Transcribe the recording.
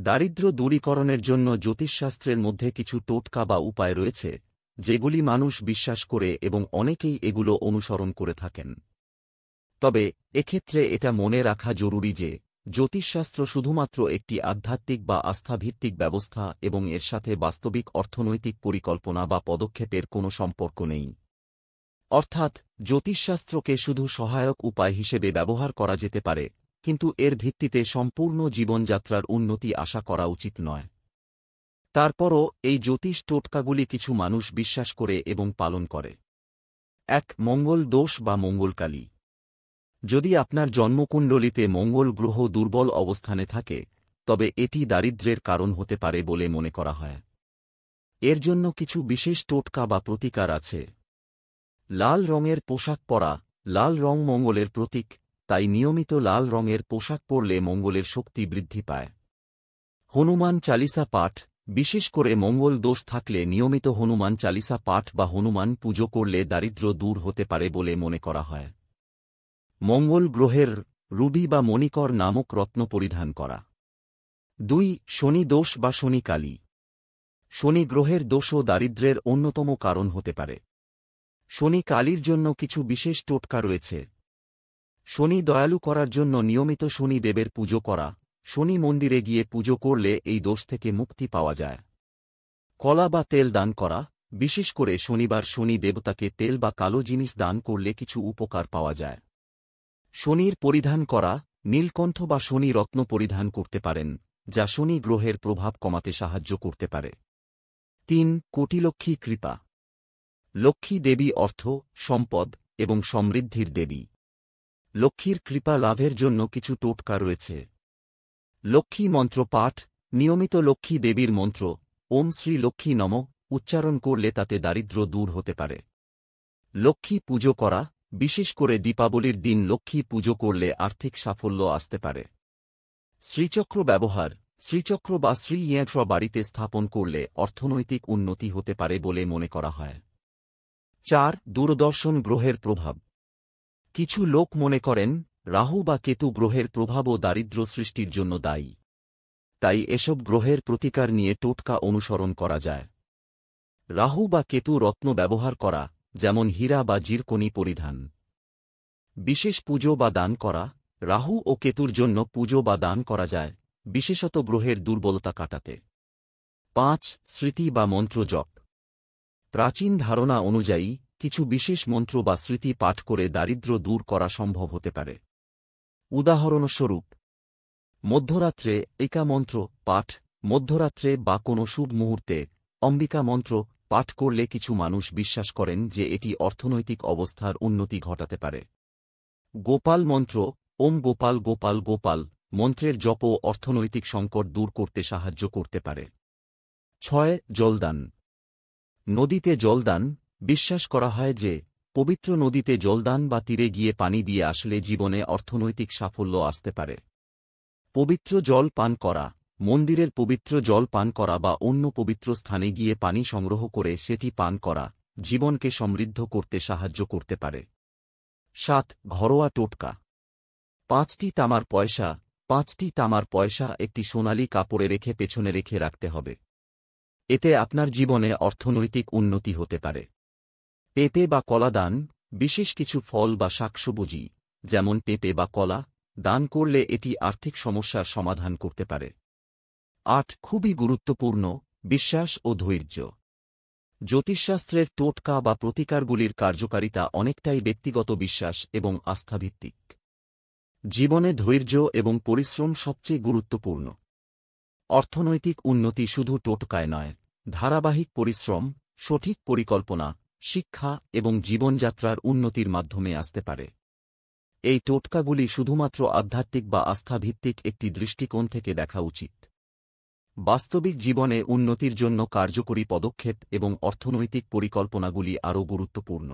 দারিদ্র্য দূরীকরণের জন্য জ্যোতিষশাস্ত্রের মধ্যে কিছু টোটকা বা উপায় রয়েছে, যেগুলি মানুষ বিশ্বাস করে এবং অনেকেই এগুলো অনুসরণ করে থাকেন। তবে এক্ষেত্রে এটা মনে রাখা জরুরি যে জ্যোতিষশাস্ত্র শুধুমাত্র একটি আধ্যাত্মিক বা আস্থাভিত্তিক ব্যবস্থা এবং এর সাথে বাস্তবিক অর্থনৈতিক পরিকল্পনা বা পদক্ষেপের কোনো সম্পর্ক নেই। অর্থাৎ জ্যোতিষশাস্ত্রকে শুধু সহায়ক উপায় হিসেবে ব্যবহার করা যেতে পারে, কিন্তু এর ভিত্তিতে সম্পূর্ণ জীবনযাত্রার উন্নতি আশা করা উচিত নয়। তারপরও এই জ্যোতিষ টোটকাগুলি কিছু মানুষ বিশ্বাস করে এবং পালন করে। ১. মঙ্গল দোষ বা মঙ্গলকালী। যদি আপনার জন্মকুণ্ডলিতে মঙ্গল গ্রহ দুর্বল অবস্থানে থাকে, তবে এটি দারিদ্র্যের কারণ হতে পারে বলে মনে করা হয়। এর জন্য কিছু বিশেষ টোটকা বা প্রতিকার আছে। লাল রঙের পোশাক পরা। লাল রং মঙ্গলের প্রতীক, তাই নিয়মিত লাল রঙের পোশাক পরলে মঙ্গলের শক্তি বৃদ্ধি পায়। হনুমান চালিসা পাঠ। বিশেষ করে মঙ্গল দোষ থাকলে নিয়মিত হনুমান চালিসা পাঠ বা হনুমান পুজো করলে দারিদ্র্য দূর হতে পারে বলে মনে করা হয়। মঙ্গল গ্রহের রুবি বা মণিকর নামক রত্ন পরিধান করা। ২. শনি দোষ বা শনি কালী। শনি গ্রহের দোষও দারিদ্র্যের অন্যতম কারণ হতে পারে। শনি কালীর জন্য কিছু বিশেষ টোটকা রয়েছে। শনি দয়ালু করার জন্য নিয়মিত শনি দেবের পুজো করা। শনি মন্দিরে গিয়ে পুজো করলে এই দোষ থেকে মুক্তি পাওয়া যায়। কলা বা তেল দান করা। বিশেষ করে শনিবার শনি দেবতাকে তেল বা কালো জিনিস দান করলে কিছু উপকার পাওয়া যায়। শনির পরিধান করা। নীলকণ্ঠ বা শনি রত্ন পরিধান করতে পারেন, যা শনি গ্রহের প্রভাব কমাতে সাহায্য করতে পারে। ৩. কোটিলক্ষ্মী কৃপা। লক্ষ্মী দেবী অর্থ, সম্পদ এবং সমৃদ্ধির দেবী। লক্ষ্মীর কৃপা লাভের জন্য কিছু টোটকা রয়েছে। লক্ষ্মী মন্ত্র পাঠ। নিয়মিত লক্ষ্মী দেবীর মন্ত্র ওম শ্রী লক্ষ্মী নমঃ উচ্চারণ করলে তাতে দারিদ্র্য দূর হতে পারে। লক্ষ্মী পুজো করা। বিশেষ করে দীপাবলির দিন লক্ষ্মী পুজো করলে আর্থিক সাফল্য আসতে পারে। শ্রীচক্র ব্যবহার। শ্রীচক্র বা শ্রীযন্ত্র বাড়িতে স্থাপন করলে অর্থনৈতিক উন্নতি হতে পারে বলে মনে করা হয়। ৪. দূরদর্শন গ্রহের প্রভাব। কিছু লোক মনে করেন রাহু বা কেতু গ্রহের প্রভাবও দারিদ্র্য সৃষ্টির জন্য দায়ী। তাই এসব গ্রহের প্রতিকার নিয়ে টোটকা অনুসরণ করা যায়। রাহু বা কেতু রত্ন ব্যবহার করা, যেমন হীরা বা জিরকনি পরিধান। বিশেষ পুজো বা দান করা। রাহু ও কেতুর জন্য পুজো বা দান করা যায়, বিশেষত গ্রহের দুর্বলতা কাটাতে। ৫. স্মৃতি বা মন্ত্র জপ। প্রাচীন ধারণা অনুযায়ী কিছু বিশেষ মন্ত্র বা স্মৃতি পাঠ করে দারিদ্র্য দূর করা সম্ভব হতে পারে। উদাহরণস্বরূপ, মধ্যরাত্রে একা মন্ত্র পাঠ। মধ্যরাত্রে বা কোনো শুভ মুহূর্তে অম্বিকা মন্ত্র পাঠ করলে কিছু মানুষ বিশ্বাস করেন যে এটি অর্থনৈতিক অবস্থার উন্নতি ঘটাতে পারে। গোপাল মন্ত্র ওম গোপাল গোপাল গোপাল মন্ত্রের জপও অর্থনৈতিক সংকট দূর করতে সাহায্য করতে পারে। ৬. জলদান। নদীতে জলদান। বিশ্বাস করা হয় যে পবিত্র নদীতে জলদান বা তীরে গিয়ে পানি দিয়ে আসলে জীবনে অর্থনৈতিক সাফল্য আসতে পারে। পবিত্র জল পান করা। মন্দিরের পবিত্র জল পান করা বা অন্য পবিত্র স্থানে গিয়ে পানি সংগ্রহ করে সেটি পান করা জীবনকে সমৃদ্ধ করতে সাহায্য করতে পারে। ৭. ঘরোয়া টোটকা। ৫টি তামার পয়সা। ৫টি তামার পয়সা একটি সোনালী কাপড়ে রেখে পেছনে রেখে রাখতে হবে। এতে আপনার জীবনে অর্থনৈতিক উন্নতি হতে পারে। পেঁপে বা কলা দান। বিশেষ কিছু ফল বা শাকসবজি, যেমন পেঁপে বা কলা, দান করলে এটি আর্থিক সমস্যার সমাধান করতে পারে। ৮. খুবই গুরুত্বপূর্ণ, বিশ্বাস ও ধৈর্য। জ্যোতিষশাস্ত্রের টোটকা বা প্রতিকারগুলির কার্যকারিতা অনেকটাই ব্যক্তিগত বিশ্বাস এবং আস্থাভিত্তিক। জীবনে ধৈর্য এবং পরিশ্রম সবচেয়ে গুরুত্বপূর্ণ। অর্থনৈতিক উন্নতি শুধু টোটকায় নয়, ধারাবাহিক পরিশ্রম, সঠিক পরিকল্পনা, শিক্ষা এবং জীবনযাত্রার উন্নতির মাধ্যমে আসতে পারে। এই টোটকাগুলি শুধুমাত্র আধ্যাত্মিক বা আস্থাভিত্তিক একটি দৃষ্টিকোণ থেকে দেখা উচিত। বাস্তবিক জীবনে উন্নতির জন্য কার্যকরী পদক্ষেপ এবং অর্থনৈতিক পরিকল্পনাগুলি আরও গুরুত্বপূর্ণ।